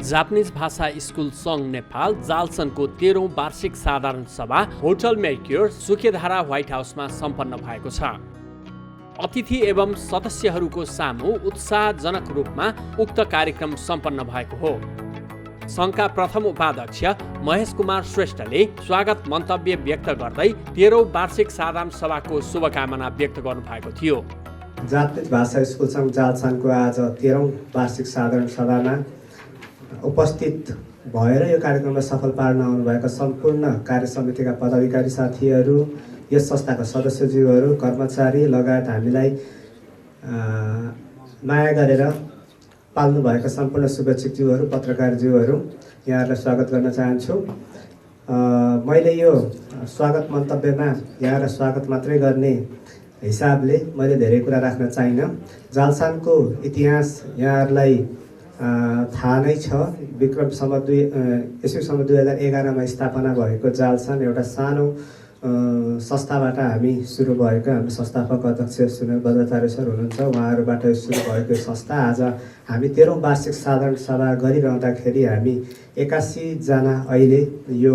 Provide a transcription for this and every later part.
Japanese भाषा school सङ्घ नेपाल जालसनको 13औं वार्षिक साधारण सभा होटल मेर्क्योर सुकेधारा व्हाइट हाउसमा सम्पन्न भएको छ। अतिथि एवं सदस्यहरूको सामु उत्साहजनक रूपमा उक्त कार्यक्रम सम्पन्न भएको हो। सङ्घका प्रथम उपाध्यक्ष महेश कुमार श्रेष्ठले स्वागत मन्तव्य व्यक्त गर्दै 13औं वार्षिक साधारण सभाको शुभकामना व्यक्त गर्नुभएको थियो। जापानिज भाषा स्कुल सङ्घ जालसानको आज 13औं वार्षिक साधारण सभामा उपस्थित भएर यो कार्यक्रमलाई सफल पार्न आउनुभएका सम्पूर्ण कार्य समितिका पदाधिकारी साथीहरू, यस संस्थाका सदस्यज्यूहरू, कर्मचारी लगायत हामीलाई माया गरेर पाल्नुभएका सम्पूर्ण शुभेच्छुकज्यूहरू, पत्रकारज्यूहरू, यहाँहरूलाई स्वागत गर्न चाहन्छु। मैले यो स्वागत मन्तव्यमा यहाँलाई स्वागत मात्रै गर्ने हिसाबले मैले धेरै कुरा राख्न चाहिनँ। जालसानको इतिहास यहाँहरूलाई थाहा नै छ। विक्रमसम्म 2011मा स्थापना भएको जालसान एउटा सानो संस्थाबाट हामी सुरु भएको, हाम्रो संस्थापक अध्यक्ष सुनिल बज्राचार्य सर हुनुहुन्छ, उहाँहरूबाट सुरु भएको संस्था आज हामी 13औं वार्षिक साधारण सभा गरिरहँदाखेरि हामी 81 जना अहिले यो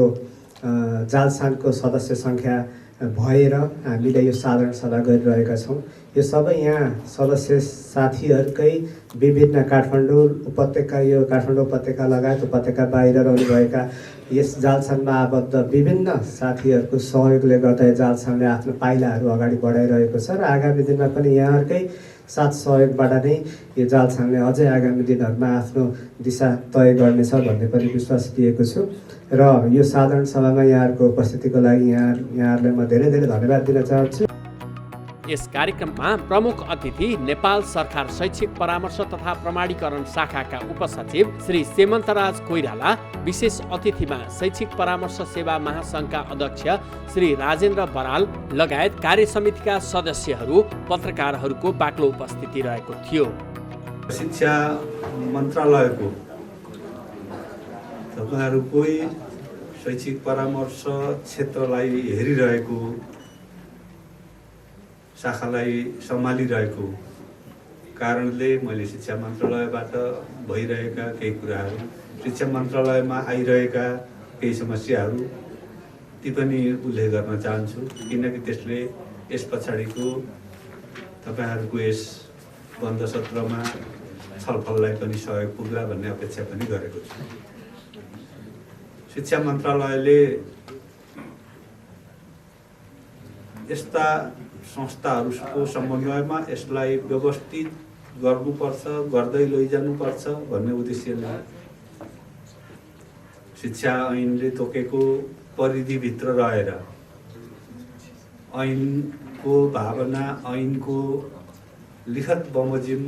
जालसानको सदस्य सङ्ख्या भएर हामीले यो साधारण सभा गरिरहेका छौँ। यो सबै यहाँ सदस्य साथीहरूकै विभिन्न काठमाडौँ उपत्यका लगायत उपत्यका बाहिर रहनुभएका यस जालसानमा आबद्ध विभिन्न साथीहरूको सहयोगले गर्दा जालसानले आफ्नो पाइलाहरू अगाडि बढाइरहेको छ र आगामी दिनमा पनि यहाँहरूकै साथ सहयोगबाट नै यो जालसानले अझै आगामी दिनहरूमा आफ्नो दिशा तय गर्नेछ भन्ने पनि विश्वास दिएको छु र यो साधारण सभामा यहाँहरूको उपस्थितिको लागि यहाँहरूलाई म धेरै धेरै धन्यवाद दिन चाहन्छु। यस कार्यक्रममा प्रमुख अतिथि नेपाल सरकार शैक्षिक परामर्श तथा प्रमाणीकरण शाखाका उपसचिव श्री सेमन्तराज कोइराला, विशेष अतिथिमा शैक्षिक परामर्श सेवा महासङ्घका अध्यक्ष श्री राजेन्द्र बराल लगायत कार्य समितिका सदस्यहरू, पत्रकारहरूको बाक्लो उपस्थिति रहेको थियो। शिक्षा मन्त्रालयको तपाईँहरूकै शैक्षिक परामर्श क्षेत्रलाई हेरिरहेको, शाखालाई सम्हालिरहेको कारणले मैले शिक्षा मन्त्रालयबाट भइरहेका केही कुराहरू, शिक्षा मन्त्रालयमा आइरहेका केही समस्याहरू ती पनि उल्लेख गर्न चाहन्छु, किनकि त्यसले यस पछाडिको तपाईँहरूको यस बन्द सत्रमा छलफललाई पनि सहयोग पुग्ला भन्ने अपेक्षा पनि गरेको छु। शिक्षा मन्त्रालयले यस्ता संस्थाहरूको समन्वयमा यसलाई व्यवस्थित गर्नुपर्छ, गर्दै लैजानुपर्छ भन्ने उद्देश्यले शिक्षा ऐनले तोकेको परिधिभित्र रहेर ऐनको भावना, ऐनको लिखत बमोजिम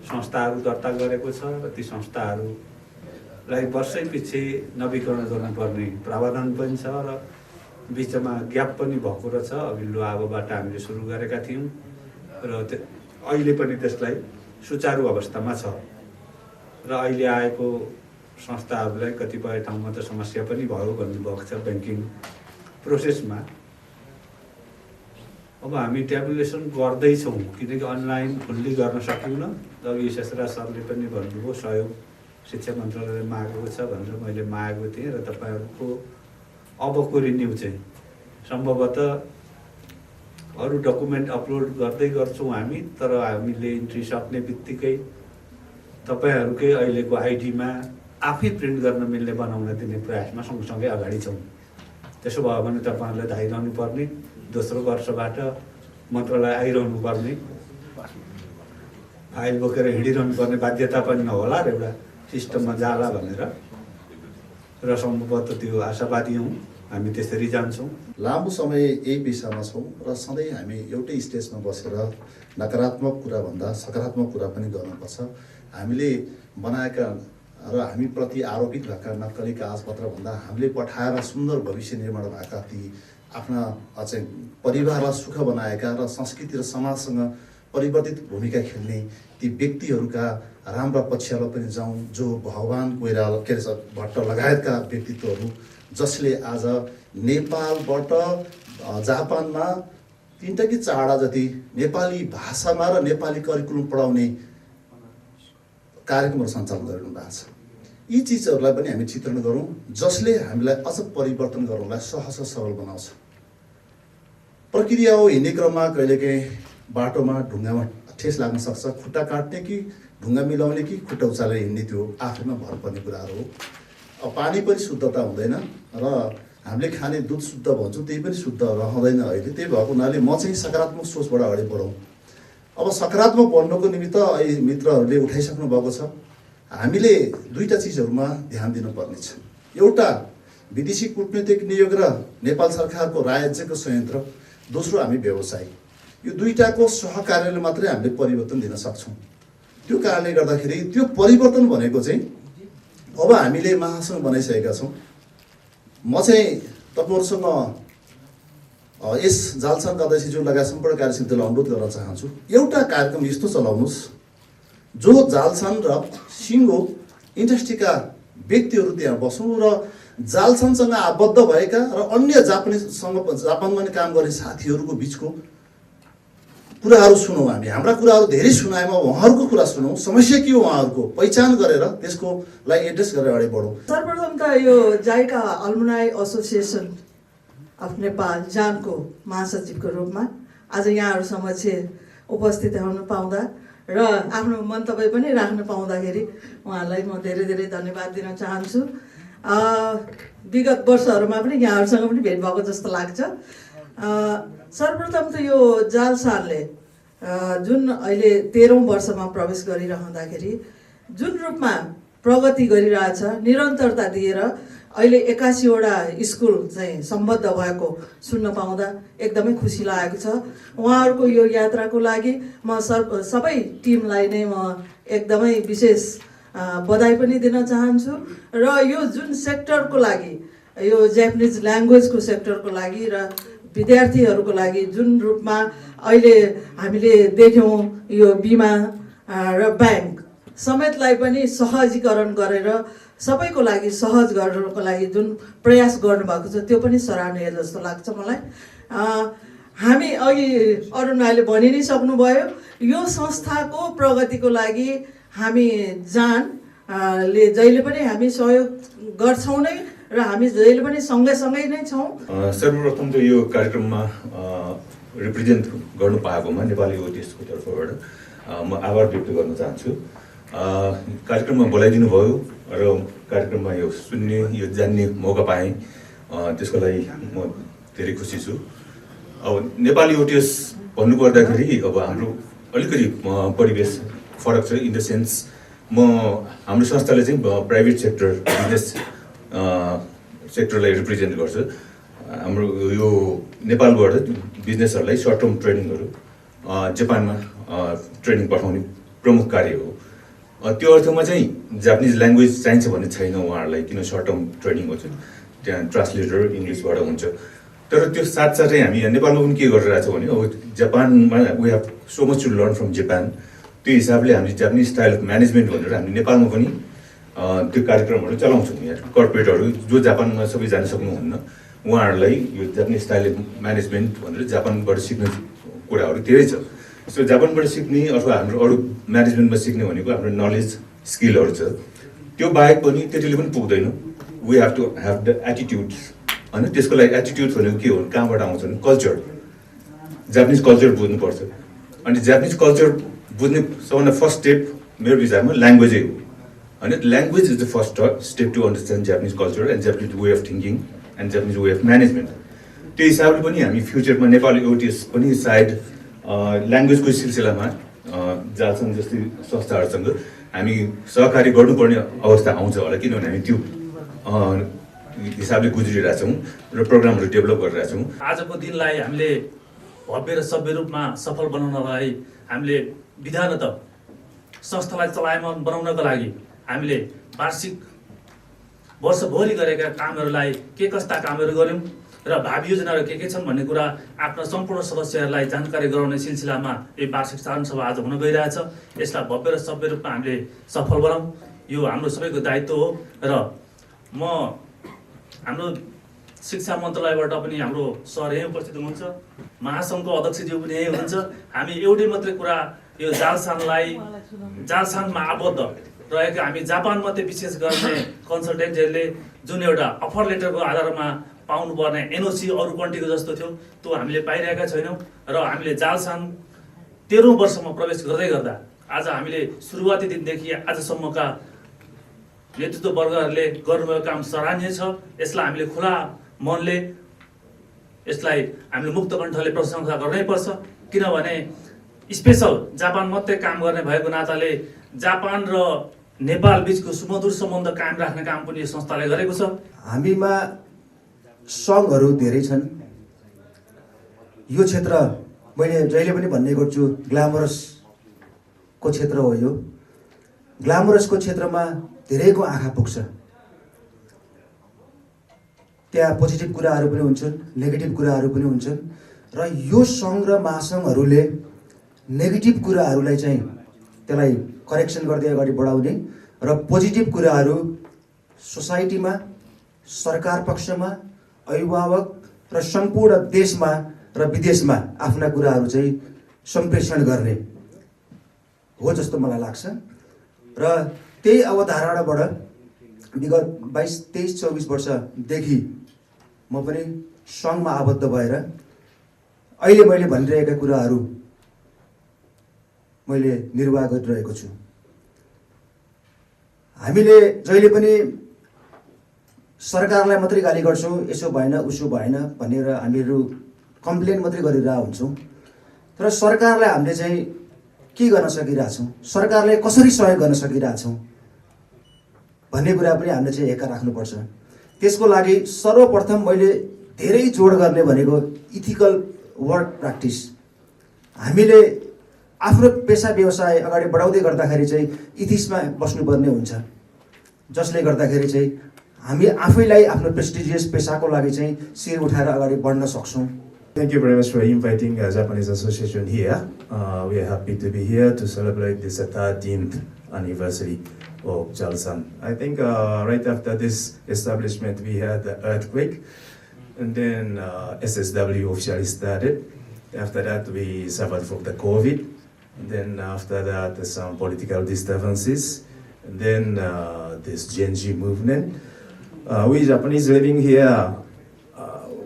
संस्थाहरू दर्ता गरेको छ र ती संस्थाहरूलाई वर्षै पछि नवीकरण गर्नुपर्ने प्रावधान पनि छ र बिचमा ग्याप पनि भएको रहेछ। अघिल्लो आबोबाट हामीले सुरु गरेका थियौँ र अहिले पनि त्यसलाई सुचारू अवस्थामा छ र अहिले आएको संस्थाहरूलाई कतिपय ठाउँमा त समस्या पनि भयो भन्नुभएको छ ब्याङ्किङ प्रोसेसमा। अब हामी ट्याबुलेसन गर्दैछौँ किनकि अनलाइन फुल्ली गर्न सकिँदैन। अघि शेषरा सरले पनि भन्नुभयो सहयोग शिक्षा मन्त्रालयले मागेको छ भनेर मैले मागेको थिएँ र तपाईँहरूको अबको रिन्यू चाहिँ सम्भवतः अरू डकुमेन्ट अपलोड गर्दै गर्छौँ हामी, तर हामीले इन्ट्री सक्ने बित्तिकै तपाईँहरूकै अहिलेको आइडीमा आफै प्रिन्ट गर्न मिल्ने बनाउन दिने प्रयासमा सँगसँगै अगाडि छौँ। त्यसो भयो भने तपाईँहरूलाई धाइरहनु पर्ने, दोस्रो वर्षबाट मन्त्रालय आइरहनु पर्ने, फाइल बोकेर हिँडिरहनु पर्ने बाध्यता पनि नहोला र एउटा सिस्टममा जाला भनेर र सम्भवतः त्यो आशावादी हौँ, हामी त्यसरी जान्छौँ। लामो समय यही पेसामा छौँ र सधैँ हामी एउटै स्टेजमा बसेर नकारात्मक कुरा भन्दा सकारात्मक कुरा पनि गर्नुपर्छ। हामीले बनाएका र हामीप्रति आरोपित भएका नक्कली कागजपत्र भन्दा हामीले पठाएर सुन्दर भविष्य निर्माण भएका ती आफ्ना चाहिँ परिवारलाई सुख बनाएका र संस्कृति र समाजसँग परिवर्तित भूमिका खेल्ने ती व्यक्तिहरूका राम्रा पक्षलाई पनि जाउँ, जो भगवान कोइराला भट्ट लगायतका व्यक्तित्वहरू जसले आज नेपालबाट जापानमा 3 कि 4 जति नेपाली भाषामा र नेपाली करिकुलम पढाउने कार्यक्रमहरू सञ्चालन गरिरहनु भएको छ। यी चिजहरूलाई पनि हामी चित्रण गरौँ जसले हामीलाई अझ परिवर्तन गराउनलाई सहज सरल बनाउँछ। प्रक्रिया हो, हिँड्ने क्रममा कहिलेकाहीँ बाटोमा ढुङ्गामा ठेस लाग्न सक्छ, खुट्टा काट्ने कि ढुङ्गा मिलाउने कि खुट्टा उचालेर हिँड्ने त्यो आफैमा भर पर्ने कुराहरू हो। अब पानी पनि शुद्धता हुँदैन र हामीले खाने दुध शुद्ध भन्छौँ त्यही पनि शुद्ध रहँदैन अहिले। त्यही भएको हुनाले म चाहिँ सकारात्मक सोचबाट अगाडि बढौँ। अब सकारात्मक बन्नको निमित्त अहिले मित्रहरूले उठाइसक्नु भएको छ, हामीले दुईवटा चिजहरूमा ध्यान दिनुपर्नेछ। एउटा विदेशी कूटनीतिक नियोग र नेपाल सरकारको राज्यको संयन्त्र, दोस्रो हामी व्यवसाय। यो दुईटाको सहकार्यले मात्रै हामीले परिवर्तन दिन सक्छौँ। त्यो कारणले गर्दाखेरि त्यो परिवर्तन भनेको चाहिँ अब हामीले महासङ्घ बनाइसकेका छौँ। म चाहिँ तपाईँहरूसँग यस जालसानको अध्यक्षज्यू लगायत सम्पूर्ण कार्यसमितिलाई अनुरोध गर्न चाहन्छु, एउटा कार्यक्रम यस्तो चलाउनुहोस् जो जालसान र सिङ्गो इन्डस्ट्रीका व्यक्तिहरू त्यहाँ बसौँ र जालसानसँग आबद्ध भएका र अन्य जापानमा पनि काम गर्ने साथीहरूको बिचको कुराहरू सुनौँ। हाम्रा कुराहरू धेरै सुनाएमा उहाँहरूको कुरा सुनौँ, समस्या के हो उहाँहरूको पहिचान गरेर त्यसकोलाई एड्रेस गरेर अगाडि बढौँ। सर्वप्रथम त यो JICA alumni association of Nepal जानको महासचिवको रूपमा आज यहाँहरू समक्ष उपस्थित हुन पाउँदा र आफ्नो मन्तव्य पनि राख्न पाउँदाखेरि उहाँलाई म धेरै धेरै धन्यवाद दिन चाहन्छु। विगत वर्षहरूमा पनि यहाँहरूसँग पनि भेट भएको जस्तो लाग्छ। सर्वप्रथम त यो जालसानले जुन अहिले 13औं वर्षमा प्रवेश गरिरहँदाखेरि जुन रूपमा प्रगति गरिरहेछ, निरन्तरता दिएर अहिले 81वटा स्कुल चाहिँ सम्बद्ध भएको सुन्न पाउँदा एकदमै खुसी लागेको छ। उहाँहरूको यो यात्राको लागि म सबै टिमलाई नै म एकदमै विशेष बधाई पनि दिन चाहन्छु। र यो जुन सेक्टरको लागि, यो जापानिज ल्याङ्ग्वेजको सेक्टरको लागि र विद्यार्थीहरूको लागि जुन रूपमा अहिले हामीले देख्यौँ, यो बिमा र ब्याङ्क समेतलाई पनि सहजीकरण गरेर सबैको लागि सहज गर्नको लागि जुन प्रयास गर्नुभएको छ त्यो पनि सराहनीय जस्तो लाग्छ मलाई। हामी अघि अरुण भाइले भनि नै सक्नुभयो, यो संस्थाको प्रगतिको लागि हामी ले जहिले पनि हामी सहयोग गर्छौँ नै र हामी जहिले पनि सँगै नै छौँ। सर्वप्रथम त यो कार्यक्रममा रिप्रेजेन्ट गर्नु पाएकोमा नेपाली ओटिएसको तर्फबाट म आभार व्यक्त गर्न चाहन्छु। कार्यक्रममा बोलाइदिनु भयो र कार्यक्रममा यो सुन्ने, यो जान्ने मौका पाएँ, त्यसको लागि म धेरै खुसी छु। अब नेपाली ओटिएस भन्नुपर्दाखेरि अब हाम्रो अलिकति परिवेश फरक छ, इन द सेन्स हाम्रो संस्थाले चाहिँ प्राइभेट सेक्टर, बिजनेस सेक्टरलाई रिप्रेजेन्ट गर्छ। हाम्रो यो नेपालबाट बिजनेसहरूलाई सर्ट टर्म ट्रेनिङहरू जापानमा ट्रेनिङ पठाउने प्रमुख कार्य हो। त्यो अर्थमा चाहिँ जापानिज ल्याङ्ग्वेज चाहिन्छ भन्ने छैन उहाँहरूलाई, किन सर्ट टर्म ट्रेनिङ हुन्छ, त्यहाँ ट्रान्सलेटर इङ्ग्लिसबाट हुन्छ। तर त्यो साथसाथै हामी यहाँ नेपालमा पनि के गरिरहेको छौँ भने अब जापानमा we have so much to learn from Japan. त्यो हिसाबले हामी जापानिज स्टाइल अफ म्यानेजमेन्ट भनेर हामी नेपालमा पनि त्यो कार्यक्रमहरू चलाउँछौँ। यहाँ कर्पोरेटहरू जो जापानमा सबै जान सक्नुहुन्न उहाँहरूलाई यो जापानिज स्टाइल अफ म्यानेजमेन्ट भनेर जापानबाट सिक्ने कुराहरू धेरै छ। सो जापानबाट सिक्ने अथवा हाम्रो अरू म्यानेजमेन्टमा सिक्ने भनेको हाम्रो नलेज स्किलहरू छ। त्यो बाहेक पनि त्यतिले पनि पुग्दैन। We have to have the attitude, होइन? त्यसको लागि एटिट्युड भनेको के हो, कहाँबाट आउँछ भने कल्चर, जापानिज कल्चर बुझ्नुपर्छ। अनि जापानिज कल्चर बुझ्ने सबभन्दा फर्स्ट स्टेप मेरो विचारमा ल्याङ्ग्वेजै हो, होइन? Language is the first step to understand Japanese culture and Japanese way of thinking and Japanese way of management. त्यो हिसाबले पनि हामी फ्युचरमा नेपाली ओटिएस पनि सायद ल्याङ्ग्वेजको सिलसिलामा जालसान जस्तै संस्थाहरूसँग हामी सहकारी गर्नुपर्ने अवस्था आउँछ होला, किनभने हामी त्यो हिसाबले गुज्रिरहेछौँ र प्रोग्रामहरू डेभलप गरिरहेछौँ। आजको दिनलाई हामीले भव्य र सभ्य रूपमा सफल बनाउनलाई हामीले विधानत संस्थालाई चलायमान बनाउनको लागि हामीले वार्षिक वर्षभरि गरेका कामहरूलाई के कस्ता कामहरू गऱ्यौँ र भावी योजनाहरू के छन् भन्ने कुरा आफ्ना सम्पूर्ण सदस्यहरूलाई जानकारी गराउने सिलसिलामा यो वार्षिक साधारण सभा आज हुन गइरहेछ। यसलाई भव्य र सभ्य रूपमा हामीले सफल बनाऊँ, यो हाम्रो सबैको दायित्व हो। र म हाम्रो शिक्षा मन्त्रालयबाट पनि हाम्रो सर यहीँ उपस्थित हुनुहुन्छ, महासङ्घको अध्यक्षज्यू पनि यहीँ हुनुहुन्छ। हामी एउटै मात्रै कुरा, यो जालसानमा आबद्ध रहेको हामी जापान मात्रै विशेष गर्ने कन्सल्टेन्टहरूले जुन एउटा अफर लेटरको आधारमा पाउनुपर्ने एनओसी अरू कन्ट्रीको जस्तो थियो त्यो हामीले पाइरहेका छैनौँ र हामीले जालसान 13औं वर्षमा प्रवेश गर्दै गर्दा आज हामीले सुरुवाती दिनदेखि आजसम्मका नेतृत्व वर्गहरूले गर्नुभएको काम सराहनीय छ। यसलाई हामीले खुला मनले यसलाई हामीले मुक्त कण्ठले प्रशंसा गर्नैपर्छ, किनभने स्पेसल जापान मात्रै काम गर्ने भएको नाताले जापान र नेपाल बीचको सुमधुर सम्बन्ध कायम राख्ने काम पनि यो संस्थाले गरेको छ। हामीमा सङ्घहरू धेरै छन्। यो क्षेत्र मैले जहिले पनि भन्ने गर्छु, ग्ल्यामरसको क्षेत्र हो यो। ग्ल्यामरसको क्षेत्रमा धेरैको आँखा पुग्छ। त्यहाँ पोजिटिभ कुराहरू पनि हुन्छन्, नेगेटिभ कुराहरू पनि हुन्छन् र यो सङ्घ र महासङ्घहरूले नेगेटिभ कुराहरूलाई चाहिँ त्यसलाई करेक्सन गर्दै अगाडि बढाउने र पोजिटिभ कुराहरू सोसाइटीमा, सरकार पक्षमा, अभिभावक र सम्पूर्ण देशमा र विदेशमा आफ्ना कुराहरू चाहिँ सम्प्रेषण गर्ने हो जस्तो मलाई लाग्छ। र त्यही अवधारणाबाट विगत 22, 23, 24 वर्षदेखि म पनि सङ्घमा आबद्ध भएर अहिले मैले भनिरहेका कुराहरू मैले निर्वाह गरिरहेको छु। हामीले जहिले पनि सरकारलाई मात्रै गाली गर्छौँ, यसो भएन उसो भएन भनेर हामीहरू कम्प्लेन मात्रै गरिरहेको हुन्छौँ। तर सरकारलाई हामीले चाहिँ के गर्न सकिरहेछौँ, सरकारले कसरी सहयोग गर्न सकिरहेछौँ भन्ने कुरा पनि हामीले चाहिँ हेक्का राख्नुपर्छ। त्यसको लागि सर्वप्रथम मैले धेरै जोड गर्ने भनेको इथिकल वर्क प्र्याक्टिस। हामीले आफ्नो पेसा व्यवसाय अगाडि बढाउँदै गर्दाखेरि चाहिँ इथिक्समा बस्नुपर्ने हुन्छ, जसले गर्दाखेरि चाहिँ हामी आफैलाई आफ्नो प्रेस्टिजियस पेसाको लागि चाहिँ शिर उठाएर अगाडि बढ्न सक्छौँ। Thank you very much for inviting Japanese Association here. We are happy to be here to celebrate this 13th anniversary of Jalsan. I think right after this establishment we had the earthquake, and then SSW officially started. After that we suffered from the COVID, and then after that some political disturbances, and then this Genji movement. We Japanese living here,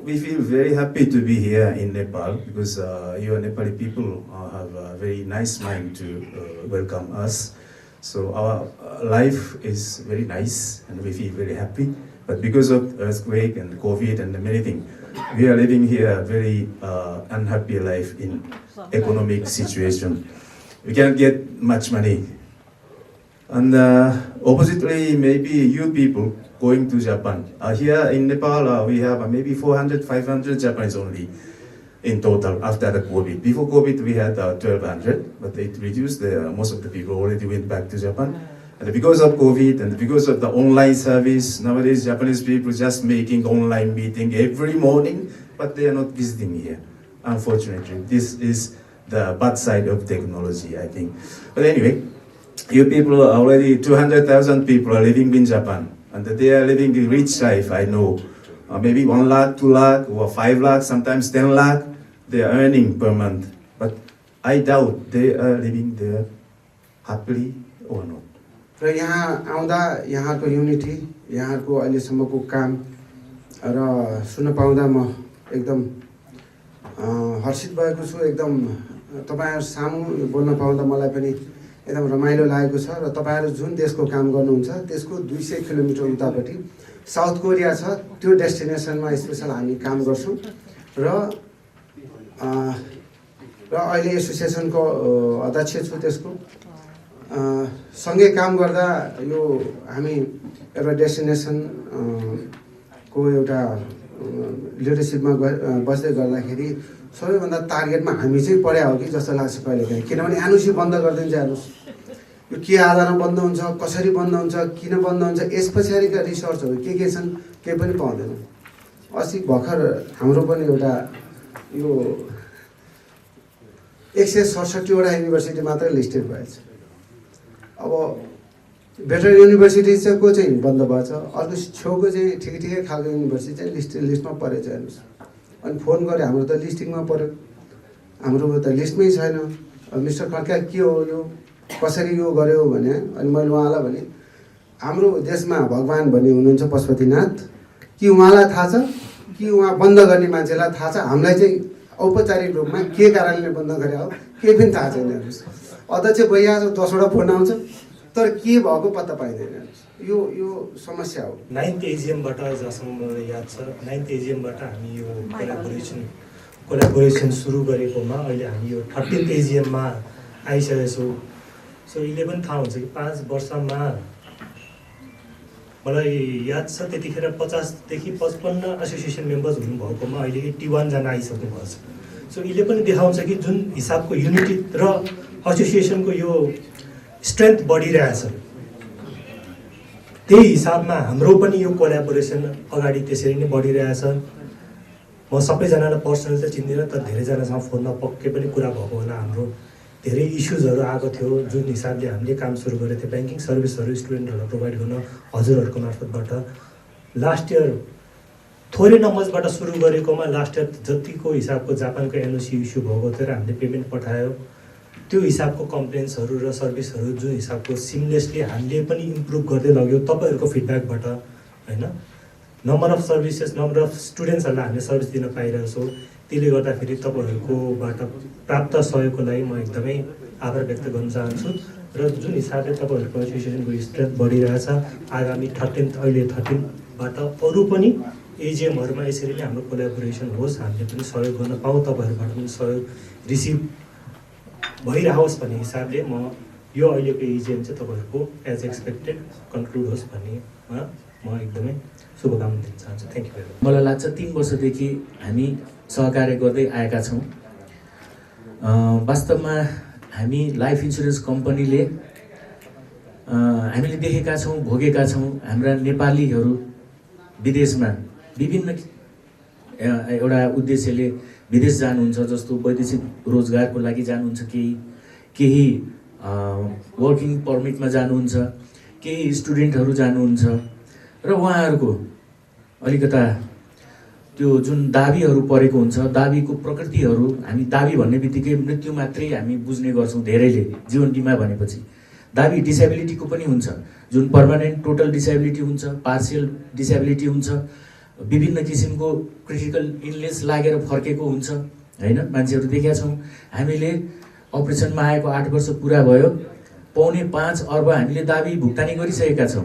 we feel very happy to be here in Nepal because you Nepali people have a very nice mind to welcome us. So our life is very nice and we feel very happy. But because of earthquake and COVID and many things, we are living here a very unhappy life in economic situation. We cannot get much money. And oppositely, maybe you people going to Japan. Here in Nepal, we have maybe 400, 500 Japanese only in total after the COVID. Before COVID, we had 1,200, but it reduced. Most of the people already went back to Japan. And because of COVID and because of the online service, nowadays Japanese people just making online meeting every morning, but they are not visiting here. Unfortunately, this is the bad side of technology, I think. But anyway, you people are already 200,000 people are living in Japan. And they are living a rich life, I know. Maybe 1 lakh, 2 lakh, or 5 lakh, sometimes 10 lakh, they are earning per month. But I doubt they are living there happily or not. र यहाँ आउँदा यहाँको unity, यहाँको अहिलेसम्मको काम र सुन्न पाउँदा म एकदम हर्षित भएको छु। एकदम तपाईहरु सामु बोल्न पाउँदा मलाई पनि एकदम रमाइलो लागेको छ। र तपाईहरु जुन देशको काम गर्नुहुन्छ त्यसको 200 किलोमिटर उतापट्टि साउथ कोरिया छ, त्यो डेस्टिनेसनमा स्पेशल हामी काम गर्छौं। र अहिले एसोसिएसनको अध्यक्ष छु त्यसको। सँगै काम गर्दा यो हामी एउटा डेस्टिनेसन को एउटा लिडरशिपमा बस्दै गर्दाखेरि सबैभन्दा टार्गेटमा हामी चाहिँ पढ्या हो कि जस्तो लाग्छ कहिलेकाहीँ। किनभने एनओसी बन्द गरिदिन्छ हेर्नुस्, यो के आधारमा बन्द हुन्छ, कसरी बन्द हुन्छ, किन बन्द हुन्छ, यस पछाडिका रिसर्चहरू के छन् केही पनि पाउँदैनौँ। अस्ति भर्खर हाम्रो पनि एउटा यो 167 वटा युनिभर्सिटी मात्रै लिस्टेड भएछ। अब बेटर युनिभर्सिटी चाहिँ को चाहिँ बन्द भएछ, अर्को छेउको चाहिँ ठिकै खालको युनिभर्सिटी चाहिँ लिस्टमा परेछ हेर्नुहोस्। अनि फोन गरे हाम्रो त लिस्टिङमा पर्यो, हाम्रो त लिस्टमै छैन। मिस्टर खड्का के हो यो कसरी यो गर्यो भने अनि मैले उहाँलाई भने हाम्रो देशमा भगवान् भन्ने हुनुहुन्छ पशुपतिनाथ कि उहाँलाई थाहा छ कि उहाँ बन्द गर्ने मान्छेलाई थाहा छ हामीलाई चाहिँ औपचारिक रूपमा के कारणले बन्द गरे हो केही पनि थाहा छैन अध्यक्ष भइहाल्छ 10वटा फोन आउँछ तर के भएको पत्ता पाइँदैन यो समस्या हो 9th एजिएमबाट जहाँसम्म मलाई याद छ 9th एजिएमबाट हामी यो कोलाबोरेसन सुरु गरेकोमा अहिले हामी यो 13th एजिएममा आइसकेको छौँ सो यसले पनि थाहा हुन्छ कि 5 वर्षमा मलाई याद छ त्यतिखेर 50 देखि 55 एसोसिएसन मेम्बर्स हुनुभएकोमा अहिले 81 जना आइसक्नु भएको छ सो यसले पनि देखाउँछ कि जुन हिसाबको युनिटी र एसोसिएसनको यो स्ट्रेन्थ बढिरहेछ त्यही हिसाबमा हाम्रो पनि यो कोलाबोरेसन अगाडि त्यसरी नै बढिरहेछ म सबैजनालाई पर्सनल चाहिँ चिन्दिनँ तर धेरैजनासँग फोनमा पक्कै पनि कुरा भएको होला हाम्रो धेरै इस्युजहरू आएको थियो जुन हिसाबले हामीले काम सुरु गरेको थियो ब्याङ्किङ सर्भिसहरू स्टुडेन्टहरूलाई प्रोभाइड गर्न हजुरहरूको मार्फतबाट लास्ट इयर थोरै नम्बर्सबाट सुरु गरेकोमा लास्ट इयर जतिको हिसाबको जापानको एनओसी इस्यु भएको थियो र हामीले पेमेन्ट पठायो त्यो हिसाबको कम्प्लेन्ट्सहरू र सर्भिसहरू जुन हिसाबको सिमलेसली हामीले पनि इम्प्रुभ गर्दै लग्यो तपाईँहरूको फिडब्याकबाट होइन number of services number of स्टुडेन्ट्सहरूलाई हामीले सर्भिस दिन पाइरहेको छौँ त्यसले गर्दाखेरि तपाईँहरूकोबाट प्राप्त सहयोगको लागि म एकदमै आभार व्यक्त गर्न चाहन्छु र जुन हिसाबले तपाईँहरूको एसोसिएसनको स्ट्रेन्थ बढिरहेछ आगामी 13th अहिले 13बाट अरू पनि एजिएमहरूमा यसरी नै हाम्रो कोलाबोरेसन होस् हामीले पनि सहयोग गर्न पाऊँ तपाईँहरूबाट पनि सहयोग रिसिभ भइरहोस् भन्ने हिसाबले म यो अहिलेको एजिएम चाहिँ तपाईँहरूको एज एक्सपेक्टेड कन्क्लुड होस् भन्नेमा म एकदमै शुभकामना दिन चाहन्छु थ्याङ्क यू भेरी मच मलाई लाग्छ 3 वर्षदेखि हामी सहकार्य गर्दै आएका छौँ वास्तवमा हामी लाइफ इन्सुरेन्स कम्पनीले हामीले देखेका छौँ भोगेका छौँ हाम्रा नेपालीहरू विदेशमा विभिन्न एउटा उद्देश्यले विदेश जानुहुन्छ जस्तो वैदेशिक रोजगारको लागि जानुहुन्छ केही वर्किङ पर्मिटमा जानुहुन्छ केही स्टुडेन्टहरू जानुहुन्छ र उहाँहरूको अलिकता त्यो जुन दाबीहरू परेको हुन्छ दाबीको प्रकृतिहरू हामी दाबी भन्ने बित्तिकै मृत्यु मात्रै हामी बुझ्ने गर्छौँ धेरैले जीवन बिमा भनेपछि दाबी डिसेबिलिटीको पनि हुन्छ जुन पर्मानेन्ट टोटल डिसेबिलिटी हुन्छ पार्सियल डिसेबिलिटी हुन्छ विभिन्न किसिमको क्रिटिकल इलनेस लागेर फर्केको हुन्छ होइन मान्छेहरू देखेका छौँ हामीले अपरेसनमा आएको 8 वर्ष पुरा भयो 4.5 अर्ब हामीले दाबी भुक्तानी गरिसकेका छौँ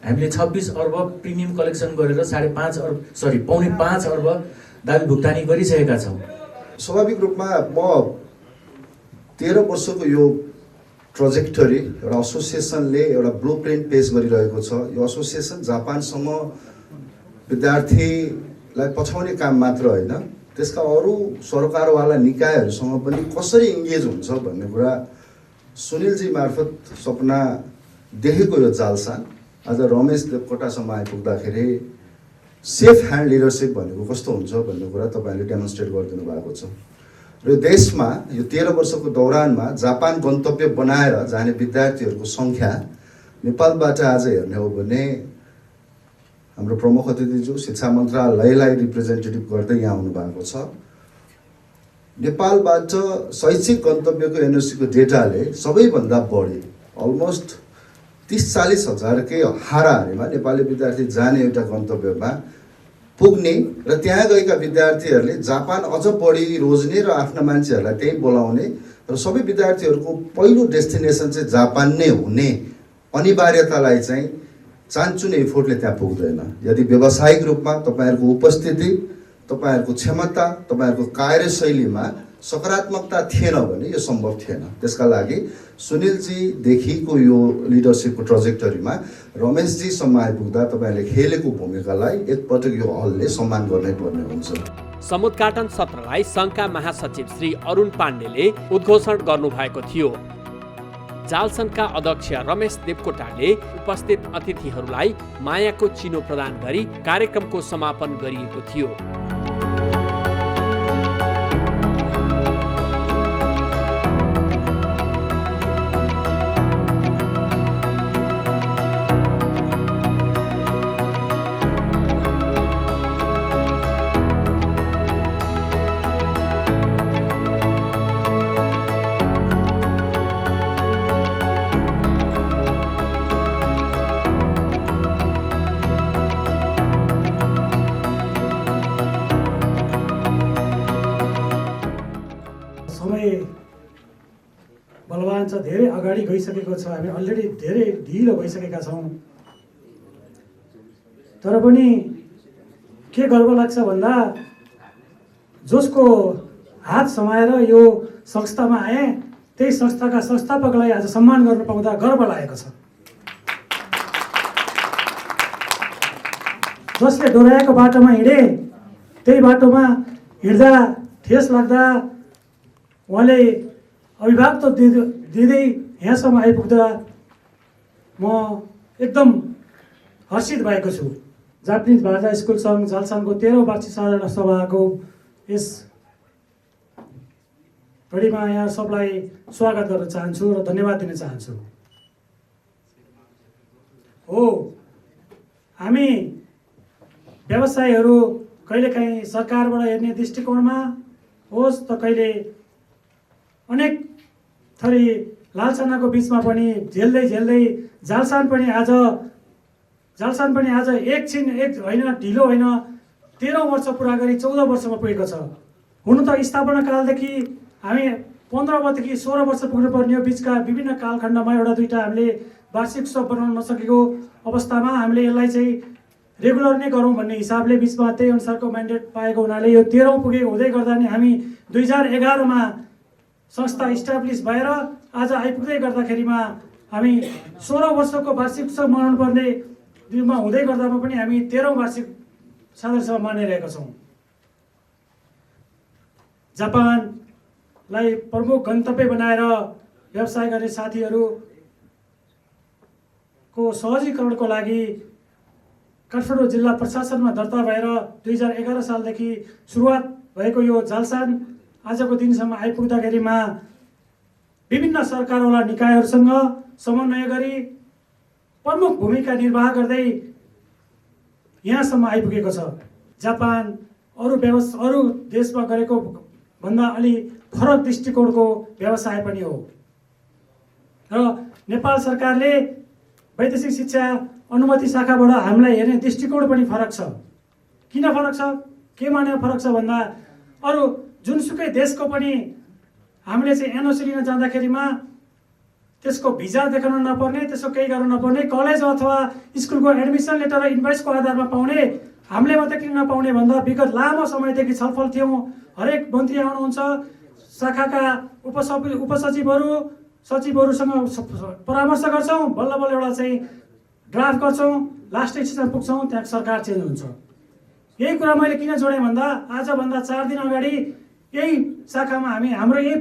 हामीले 26 अर्ब प्रिमियम कलेक्सन गरेर 5.5 अर्ब 5.5 अर्ब दाबी भुक्तानी गरिसकेका छौँ स्वाभाविक रूपमा म 13 वर्षको यो ट्रजेक्टरी एउटा एसोसिएसनले एउटा ब्लुप्रिन्ट पेश गरिरहेको छ यो एसोसिएसन जापानसँग विद्यार्थीलाई पछाउने काम मात्र होइन त्यसका अरू सरकारवाला निकायहरूसँग पनि कसरी इङ्गेज हुन्छ भन्ने कुरा सुनिलजी मार्फत सपना देखेको यो जालसान आज रमेश देवकोटासम्म आइपुग्दाखेरि सेफ ह्यान्ड लिडरसिप भनेको कस्तो हुन्छ भन्ने कुरा तपाईँले डेमोन्स्ट्रेट गरिदिनु भएको छ र देशमा यो 13 वर्षको दौरानमा जापान गन्तव्य बनाएर जाने विद्यार्थीहरूको सङ्ख्या नेपालबाट आज हेर्ने हो भने हाम्रो प्रमुख अतिथिज्यू शिक्षा मन्त्रालयलाई रिप्रेजेन्टेटिभ गर्दै यहाँ आउनु भएको छ नेपालबाट शैक्षिक गन्तव्यको एनओसीको डेटाले सबैभन्दा बढी अलमोस्ट 30-40 हजारकै हाराहारीमा नेपाली विद्यार्थी जाने एउटा गन्तव्यमा पुग्ने र त्यहाँ गएका विद्यार्थीहरूले जापान अझ बढी रोज्ने र आफ्ना मान्छेहरूलाई त्यहीँ बोलाउने र सबै विद्यार्थीहरूको पहिलो डेस्टिनेसन चाहिँ जापान नै हुने अनिवार्यतालाई चाहिँ चान्चुने एफोर्टले त्यहाँ पुग्दैन यदि व्यावसायिक रूपमा तपाईँहरूको उपस्थिति तपाईँहरूको क्षमता तपाईँहरूको कार्यशैलीमा सकारात्मकता थिएन भने यो सम्भव थिएन त्यसका लागि सुनिलजीदेखिको यो लिडरसिपको ट्रजेक्टरीमा रमेशजीसम्म आइपुग्दा तपाईँहरूले खेलेको भूमिकालाई एकपटक यो हलले सम्मान गर्नै पर्ने हुन्छ समुद्घाटन सत्रलाई सङ्घका महासचिव श्री अरुण पाण्डेले उद्घोषण गर्नुभएको थियो जालसनका अध्यक्ष रमेश देवकोटाले उपस्थित अतिथिहरूलाई मायाको चिनो प्रदान गरी कार्यक्रमको समापन गरिएको थियो चाहन्छ। धेरै अगाडि गइसकेको छ, हामी अलरेडी धेरै ढिलो भइसकेका छौँ। तर पनि के गर्व लाग्छ भन्दा जसको हात समाएर यो संस्थामा आए त्यही संस्थाका संस्थापकलाई आज सम्मान गर्न पाउँदा गर्व लागेको छ। जसले डोराएको बाटोमा हिँडे त्यही बाटोमा हिँड्दा ठेस लाग्दा उहाँले अभिभावक दिँदै यहाँसम्म आइपुग्दा म एकदम हर्षित भएको छु। जापानिज भाषा स्कुल सङ्घ जालसानको 13औं वार्षिक साधारण सभाको यस घडीमा यहाँ सबलाई स्वागत गर्न चाहन्छु र धन्यवाद दिन चाहन्छु। हो, हामी व्यवसायहरू कहिलेकाहीँ सरकारबाट हेर्ने दृष्टिकोणमा होस् त कहिले अनेक थरी लालसानाको बिचमा पनि झेल्दै जालसान पनि आज एकछिन होइन, ढिलो होइन, 13 वर्ष पुरा गरी 14 वर्षमा पुगेको छ। हुन त स्थापना कालदेखि हामी 15 वर्षदेखि 16 वर्ष पुग्नुपर्ने हो। बिचका विभिन्न कालखण्डमा एउटा दुईटा हामीले वार्षिक उत्सव बनाउन नसकेको अवस्थामा हामीले यसलाई चाहिँ रेगुलर नै गरौँ भन्ने हिसाबले बिचमा त्यही अनुसारको म्यान्डेट पाएको हुनाले यो 13औं पुगेको हुँदै गर्दा नि हामी 2011मा संस्था इस्टाब्लिस भएर आज आइपुग्दै गर्दाखेरिमा हामी 16 वर्षको वार्षिक उत्सव मनाउनु पर्ने दिनमा हुँदै गर्दामा पनि हामी 13औं वार्षिक साधारण सभा मानिरहेका छौँ। जापानलाई प्रमुख गन्तव्य बनाएर व्यवसाय गर्ने साथीहरूको सहजीकरणको लागि काठमाडौँ जिल्ला प्रशासनमा दर्ता भएर 2011 सालदेखि सुरुवात भएको यो जालसान आजको दिनसम्म आइपुग्दाखेरिमा विभिन्न सरकारवाला निकायहरूसँग समन्वय गरी प्रमुख भूमिका निर्वाह गर्दै यहाँसम्म आइपुगेको छ। जापान अरू देशमा गरेको भन्दा अलि फरक दृष्टिकोणको व्यवसाय पनि हो र नेपाल सरकारले वैदेशिक शिक्षा अनुमति शाखाबाट हामीलाई हेर्ने दृष्टिकोण पनि फरक छ। किन फरक छ, के माने फरक छ भन्दा अरू जुनसुकै देशको पनि हामीले चाहिँ एनओसी लिन जाँदाखेरिमा त्यसको भिजा देखाउन नपर्ने, त्यसको केही गर्न नपर्ने, कलेज अथवा स्कुलको एडमिसन लेटर र इन्भोइसको आधारमा पाउने, हामीले मात्रै किन नपाउने भन्दा विगत लामो समयदेखि छलफल थियौँ। हरेक मन्त्री आउनुहुन्छ, शाखाका उपसचिवहरू सचिवहरूसँग परामर्श गर्छौँ, बल्ल बल्ल एउटा चाहिँ ड्राफ्ट गर्छौँ, लास्ट स्टेजमा पुग्छौँ, त्यहाँ सरकार चेन्ज हुन्छ। यही कुरा मैले किन जोडेँ भन्दा आजभन्दा 4 दिन अगाडि यही शाखामा हामी हाम्रो यही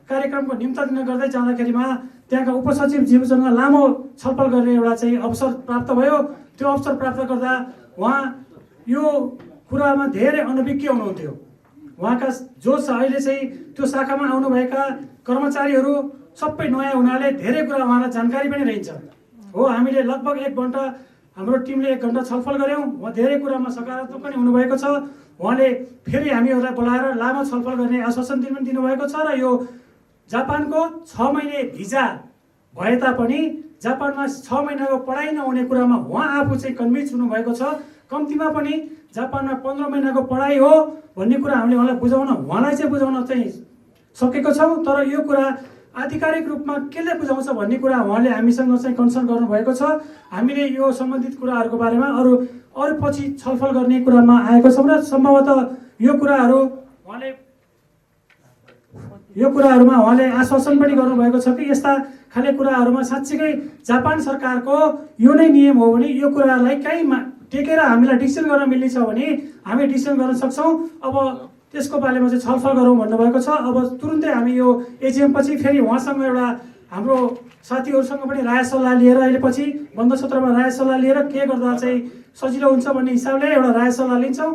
कार्यक्रमको निम्ता दिन गर्दै जाँदाखेरिमा त्यहाँका उपसचिवज्यूसँग लामो छलफल गर्ने एउटा चाहिँ अवसर प्राप्त भयो। त्यो अवसर प्राप्त गर्दा उहाँ यो कुरामा धेरै अनभिज्ञ हुनुहुन्थ्यो। उहाँका जो अहिले चाहिँ त्यो शाखामा आउनुभएका कर्मचारीहरू सबै नयाँ हुनाले धेरै कुरा उहाँलाई जानकारी पनि रहन्छ। हो, हामीले लगभग 1 घन्टा हाम्रो टिमले 1 घन्टा छलफल गऱ्यौँ। उहाँ धेरै कुरामा सकारात्मक पनि हुनुभएको छ। उहाँले फेरि हामीहरूलाई बोलाएर लामो छलफल गर्ने आश्वासन पनि दिनुभएको छ र यो जापानको 6 महिने भिजा भए तापनि जापानमा 6 महिनाको पढाइ नहुने कुरामा उहाँ आफू चाहिँ कन्भिन्स हुनुभएको छ। कम्तीमा पनि जापानमा 15 महिनाको पढाइ हो भन्ने कुरा हामीले उहाँलाई चाहिँ बुझाउन चाहिँ सकेको छौँ। तर यो कुरा आधिकारिक रूपमा केले बुझाउँछ भन्ने कुरा उहाँले हामीसँग चाहिँ कन्सर्न गर्नुभएको छ। हामीले यो सम्बन्धित कुराहरूको बारेमा अरू पछि छलफल गर्ने कुरामा आएको छौँ र सम्भवतः यो कुराहरूमा उहाँले आश्वासन पनि गर्नुभएको छ कि यस्ता खाले कुराहरूमा साँच्चीकै जापान सरकारको यो नै नियम हो भने यो कुरालाई कहीँ टेकेर हामीलाई डिसिसन गर्न मिल्ने छ भने हामी डिसिसन गर्न सक्छौँ। अब त्यसको बारेमा चाहिँ छलफल गरौँ भन्नुभएको छ। अब तुरुन्तै हामी यो एजिएम पछि फेरि उहाँसँग एउटा हाम्रो साथीहरूसँग पनि राय सल्लाह लिएर अहिले पछि बन्द सत्रमा राय सल्लाह लिएर के गर्दा चाहिँ सजिलो हुन्छ भन्ने हिसाबले एउटा राय सल्लाह लिन्छौँ।